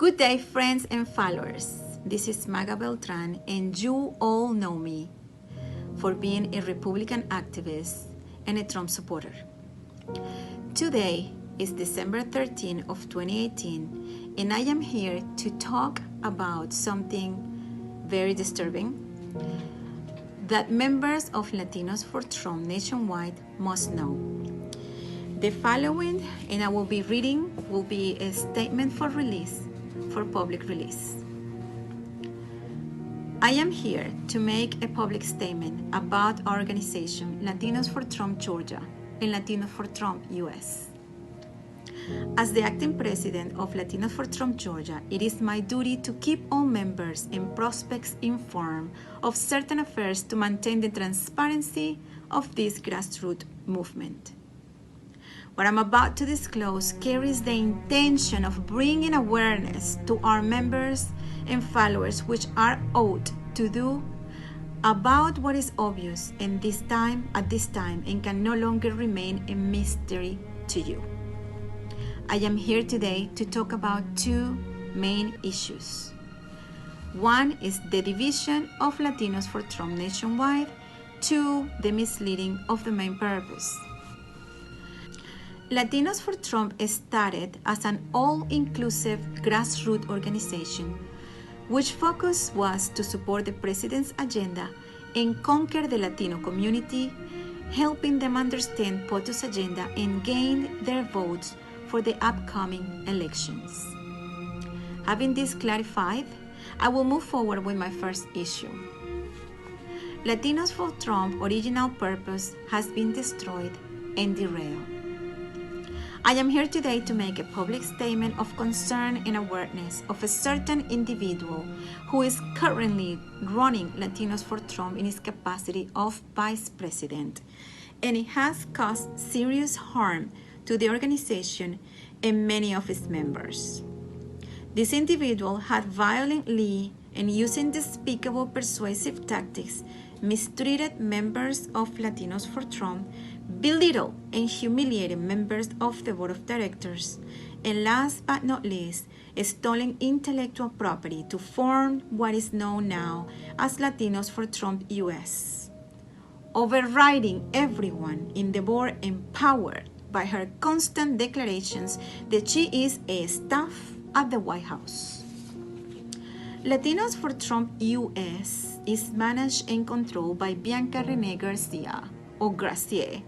Good day, friends and followers. This is Maga Beltran, and you all know me for being a Republican activist and a Trump supporter. Today is December 13 of 2018, and I am here to talk about something very disturbing that members of Latinos for Trump nationwide must know. The following, and I will be reading, will be a statement for public release. I am here to make a public statement about our organization, Latinos for Trump Georgia and Latinos for Trump US. As the acting president of Latinos for Trump Georgia, it is my duty to keep all members and prospects informed of certain affairs to maintain the transparency of this grassroots movement. What I'm about to disclose carries the intention of bringing awareness to our members and followers, which are owed to do about what is obvious at this time and can no longer remain a mystery to you. I am here today to talk about two main issues. One is the division of Latinos for Trump nationwide. Two, the misleading of the main purpose. Latinos for Trump started as an all-inclusive grassroots organization, which focus was to support the president's agenda and conquer the Latino community, helping them understand POTU's agenda and gain their votes for the upcoming elections. Having this clarified, I will move forward with my first issue. Latinos for Trump original purpose has been destroyed and derailed. I am here today to make a public statement of concern and awareness of a certain individual who is currently running Latinos for Trump in his capacity of vice president, and it has caused serious harm to the organization and many of its members. This individual had violently and using despicable persuasive tactics mistreated members of Latinos for Trump, belittled and humiliated members of the board of directors, and last but not least, stolen intellectual property to form what is known now as Latinos for Trump US, overriding everyone in the board empowered by her constant declarations that she is a staff at the White House. Latinos for Trump US is managed and controlled by Blanca Garcia, or Gracier,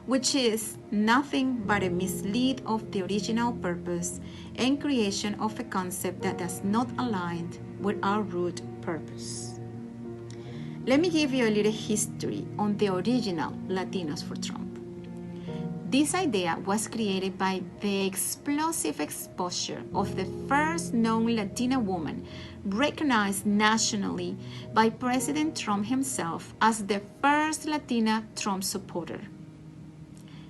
which is nothing but a mislead of the original purpose and creation of a concept that does not align with our root purpose. Let me give you a little history on the original Latinos for Trump. This idea was created by the explosive exposure of the first known Latina woman recognized nationally by President Trump himself as the first Latina Trump supporter.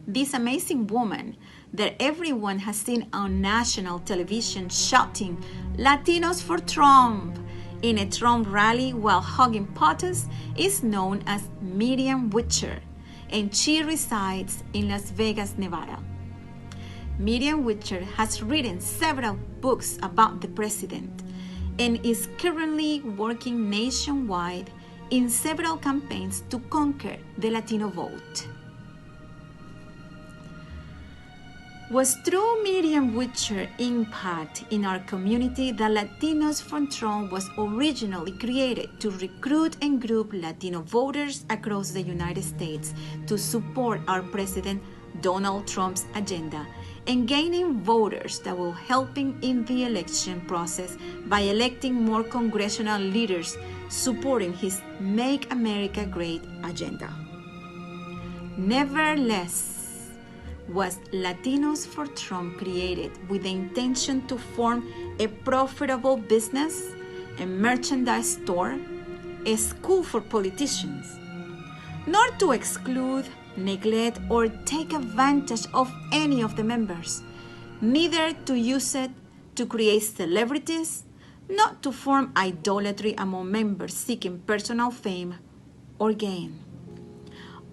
This amazing woman that everyone has seen on national television shouting "Latinos for Trump" in a Trump rally while hugging POTUS is known as Miriam Witcher, and she resides in Las Vegas, Nevada. Miriam Witcher has written several books about the president and is currently working nationwide in several campaigns to conquer the Latino vote. Was through Miriam Witcher's impact in our community that Latinos for Trump was originally created to recruit and group Latino voters across the United States to support our President Donald Trump's agenda and gaining voters that will help him in the election process by electing more congressional leaders supporting his Make America Great agenda. Nevertheless, was Latinos for Trump created with the intention to form a profitable business, a merchandise store, a school for politicians, nor to exclude, neglect, or take advantage of any of the members, neither to use it to create celebrities, not to form idolatry among members seeking personal fame or gain.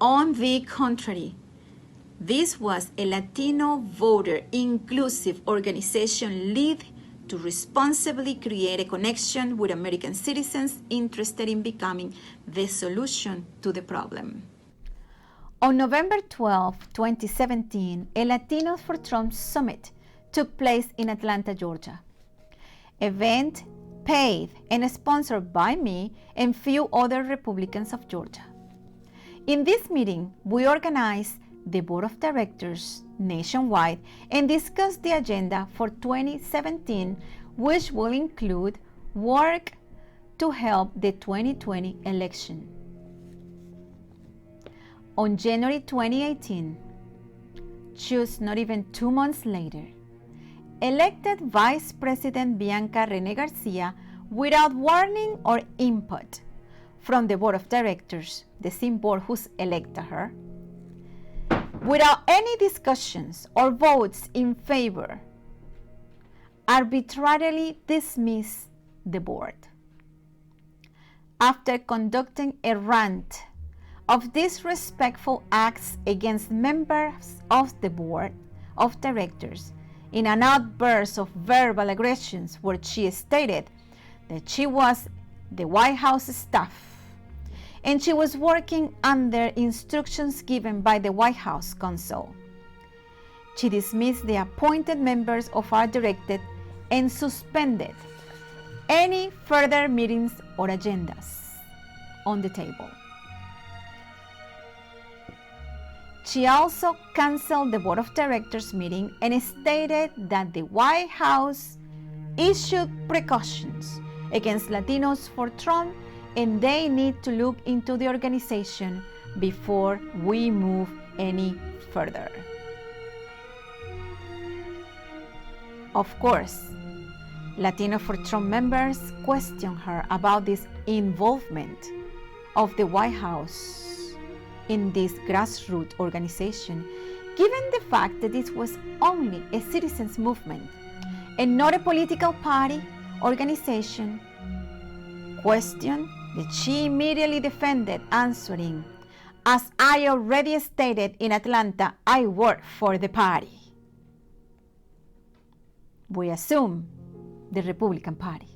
On the contrary, this was a Latino voter inclusive organization led to responsibly create a connection with American citizens interested in becoming the solution to the problem. On November 12, 2017, a Latinos for Trump summit took place in Atlanta, Georgia. Event paid and sponsored by me and few other Republicans of Georgia. In this meeting, we organized the Board of Directors nationwide and discussed the agenda for 2017, which will include work to help the 2020 election. On January 2018, just not even 2 months later, elected Vice President Blanca Rene Garcia, without warning or input from the Board of Directors, the same board who's elected her, without any discussions or votes in favor, arbitrarily dismissed the board. After conducting a rant of disrespectful acts against members of the Board of Directors, in an outburst of verbal aggressions where she stated that she was the White House staff and she was working under instructions given by the White House counsel. She dismissed the appointed members of our directorate and suspended any further meetings or agendas on the table. She also canceled the Board of Directors meeting and stated that the White House issued precautions against Latinos for Trump and they need to look into the organization before we move any further. Of course, Latino for Trump members questioned her about this involvement of the White House in this grassroots organization, given the fact that this was only a citizens movement and not a political party organization. Question that she immediately defended, answering, "As I already stated in Atlanta, I work for the party." We assume the Republican Party.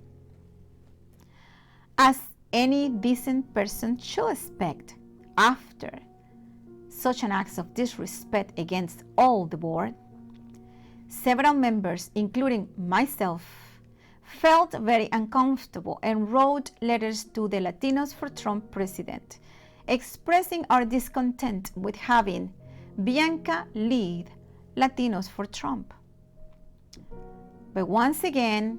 As any decent person should expect, after such an act of disrespect against all the board, several members, including myself, felt very uncomfortable and wrote letters to the Latinos for Trump president, expressing our discontent with having Blanca lead Latinos for Trump. But once again,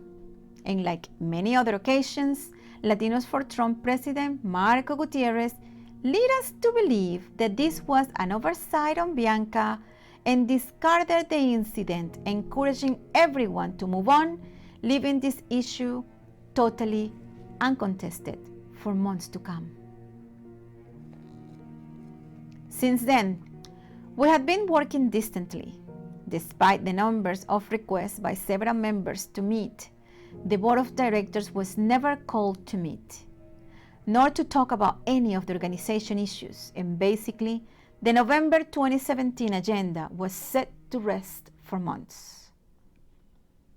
and like many other occasions, Latinos for Trump President Marco Gutierrez lead us to believe that this was an oversight on Blanca and discarded the incident, encouraging everyone to move on, leaving this issue totally uncontested for months to come. Since then, we have been working distantly. Despite the numbers of requests by several members to meet, the Board of Directors was never called to meet, nor to talk about any of the organization issues, and basically, the November 2017 agenda was set to rest for months.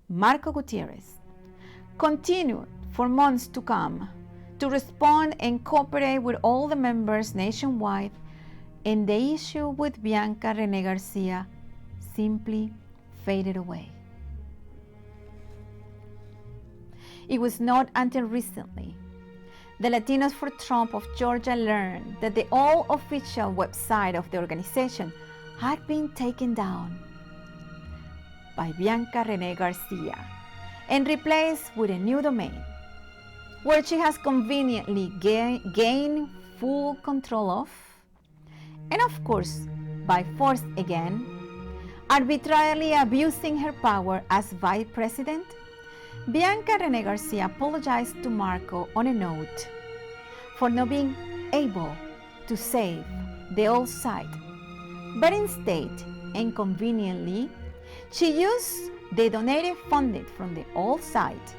Marco Gutierrez continued for months to come to respond and cooperate with all the members nationwide, and the issue with Blanca Rene Garcia simply faded away. It was not until recently the Latinos for Trump of Georgia learned that the all-official website of the organization had been taken down by Blanca Rene Garcia and replaced with a new domain, where she has conveniently gained full control of, and of course, by force again, arbitrarily abusing her power as vice president. Blanca Rene Garcia apologized to Marco on a note for not being able to save the old site, but instead, inconveniently, she used the donated funding from the old site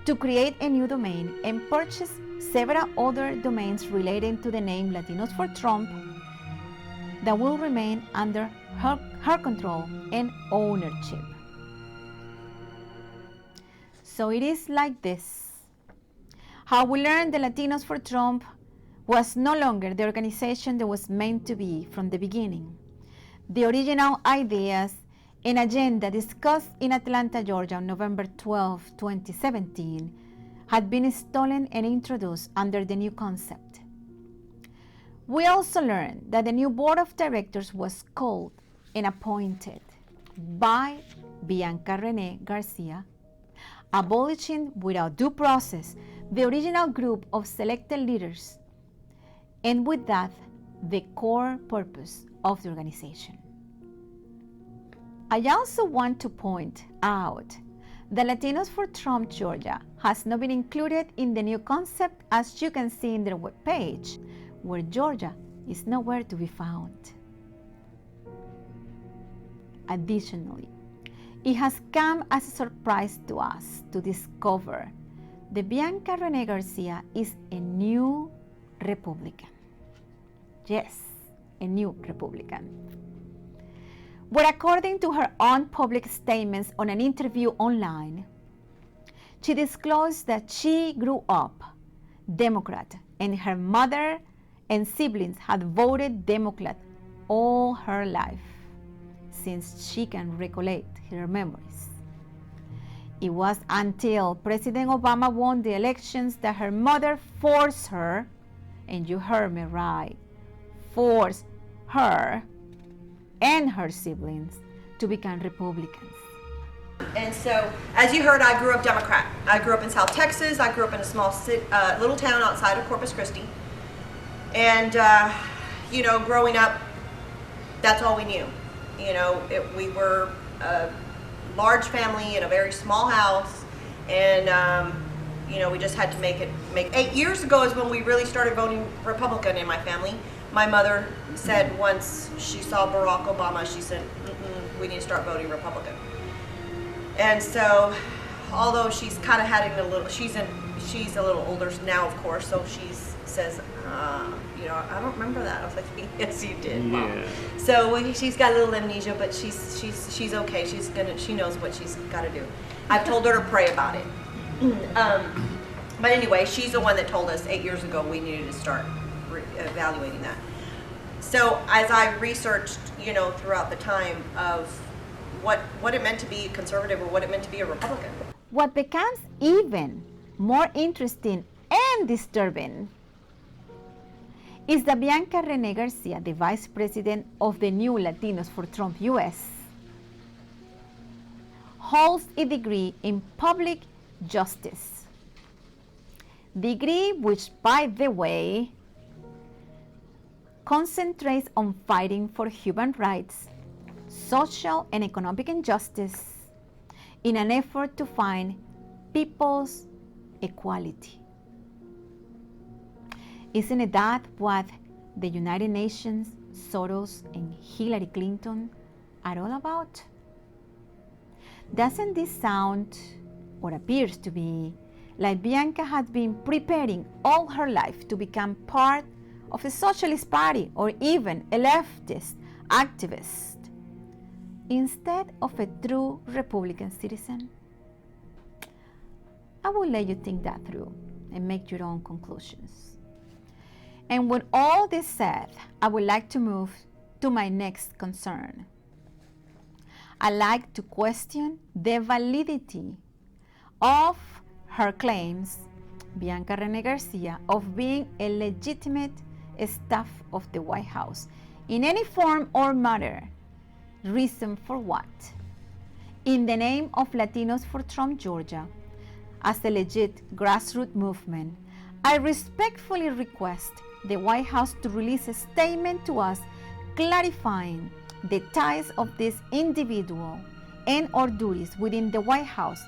to create a new domain and purchase several other domains relating to the name Latinos for Trump that will remain under her control and ownership. So it is like this. How we learned the Latinos for Trump was no longer the organization that was meant to be from the beginning. The original ideas and agenda discussed in Atlanta, Georgia on November 12, 2017 had been stolen and introduced under the new concept. We also learned that the new board of directors was called and appointed by Bianca Renee Garcia, abolishing without due process the original group of selected leaders, and with that, the core purpose of the organization. I also want to point out that Latinos for Trump Georgia has not been included in the new concept, as you can see in their webpage, where Georgia is nowhere to be found. Additionally, it has come as a surprise to us to discover that Bianca Renee Garcia is a new Republican. Yes, a new Republican. But according to her own public statements on an interview online, she disclosed that she grew up Democrat and her mother and siblings had voted Democrat all her life since she can recollect her memories. It was until President Obama won the elections that her mother forced her, and you heard me right, forced her and her siblings to become Republicans. And so, as you heard, I grew up Democrat. I grew up in South Texas. I grew up in a small little town outside of Corpus Christi. And, growing up, that's all we knew. We were a large family in a very small house. And, we just had to make 8 years ago is when we really started voting Republican in my family. My mother said once she saw Barack Obama, she said, we need to start voting Republican. And so, although she's kind of having a little, she's a little older now, of course, so she says, I don't remember that. I was like, yes, you did, Mom. Yeah. So she's got a little amnesia, but she's okay. She knows what she's got to do. I've told her to pray about it. But anyway, she's the one that told us 8 years ago we needed to start evaluating that. So as I researched, throughout the time of what it meant to be a conservative or what it meant to be a Republican. What becomes even more interesting and disturbing is that Bianca Renee Garcia, the vice president of the new Latinos for Trump US, holds a degree in public justice. Degree which, by the way, concentrates on fighting for human rights, social and economic injustice in an effort to find people's equality. Isn't it that what the United Nations, Soros, and Hillary Clinton are all about? Doesn't this sound, or appears to be, like Bianca has been preparing all her life to become part of a socialist party or even a leftist activist instead of a true Republican citizen? I will let you think that through and make your own conclusions. And with all this said, I would like to move to my next concern. I like to question the validity of her claims, Bianca Renee Garcia, of being a legitimate staff of the White House in any form or matter. Reason for what? In the name of Latinos for Trump Georgia, as a legit grassroots movement, I respectfully request the White House to release a statement to us clarifying the ties of this individual and or duties within the White House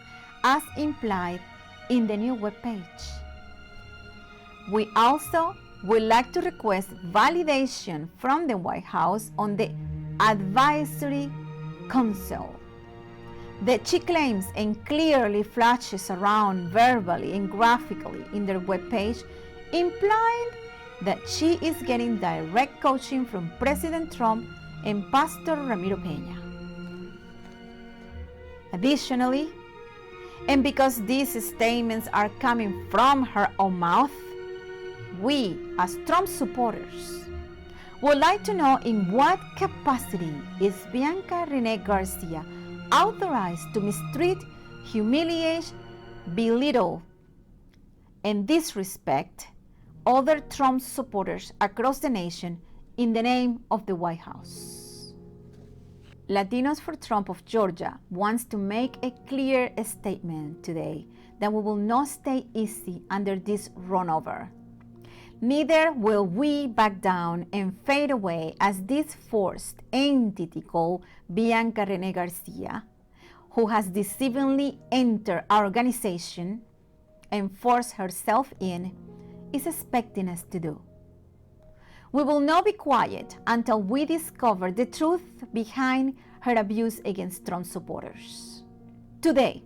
as implied in the new webpage. We also would like to request validation from the White House on the advisory council that she claims and clearly flashes around verbally and graphically in their webpage, implying that she is getting direct coaching from President Trump and Pastor Ramiro Peña. Additionally, And because these statements are coming from her own mouth, we, as Trump supporters, would like to know in what capacity is Blanca Renee Garcia authorized to mistreat, humiliate, belittle, and disrespect other Trump supporters across the nation in the name of the White House. Latinos for Trump of Georgia wants to make a clear statement today that we will not stay easy under this runover. Neither will we back down and fade away as this forced entity called Blanca Renee Garcia, who has deceivingly entered our organization and forced herself in, is expecting us to do. We will not be quiet until we discover the truth behind her abuse against Trump supporters. Today,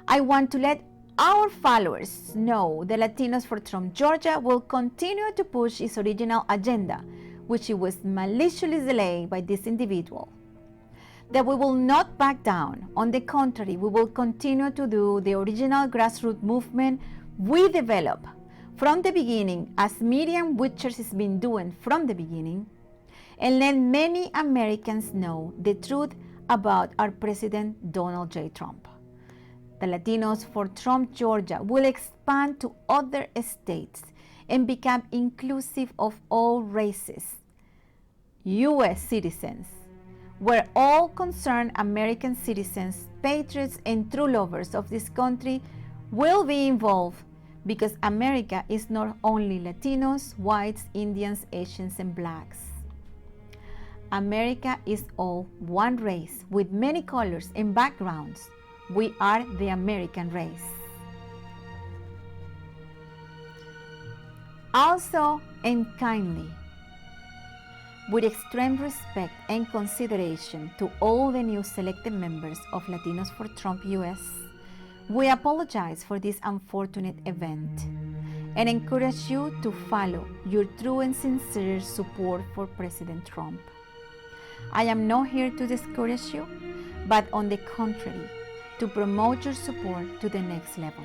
I want to let our followers know that Latinos for Trump Georgia will continue to push its original agenda, which it was maliciously delayed by this individual. That we will not back down. On the contrary, we will continue to do the original grassroots movement we developed from the beginning, as Miriam Witchers has been doing from the beginning, and let many Americans know the truth about our President Donald J. Trump. The Latinos for Trump Georgia will expand to other states and become inclusive of all races, U.S. citizens, where all concerned American citizens, patriots, and true lovers of this country will be involved, because America is not only Latinos, whites, Indians, Asians, and blacks. America is all one race with many colors and backgrounds. We are the American race. Also, and kindly, with extreme respect and consideration to all the new selected members of Latinos for Trump US, we apologize for this unfortunate event and encourage you to follow your true and sincere support for President Trump. I am not here to discourage you, but on the contrary, to promote your support to the next level.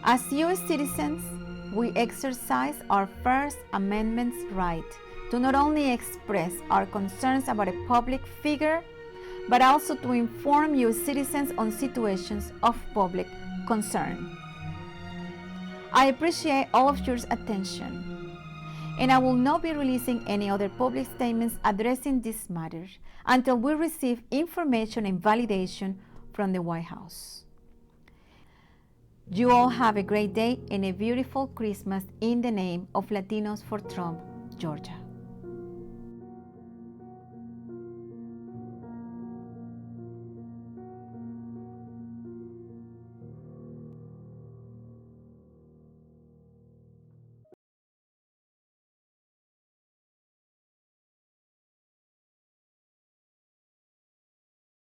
As U.S. citizens, we exercise our First Amendment's right to not only express our concerns about a public figure, but also to inform U.S. citizens on situations of public concern. I appreciate all of your attention, and I will not be releasing any other public statements addressing this matter until we receive information and validation from the White House. You all have a great day and a beautiful Christmas in the name of Latinos for Trump, Georgia.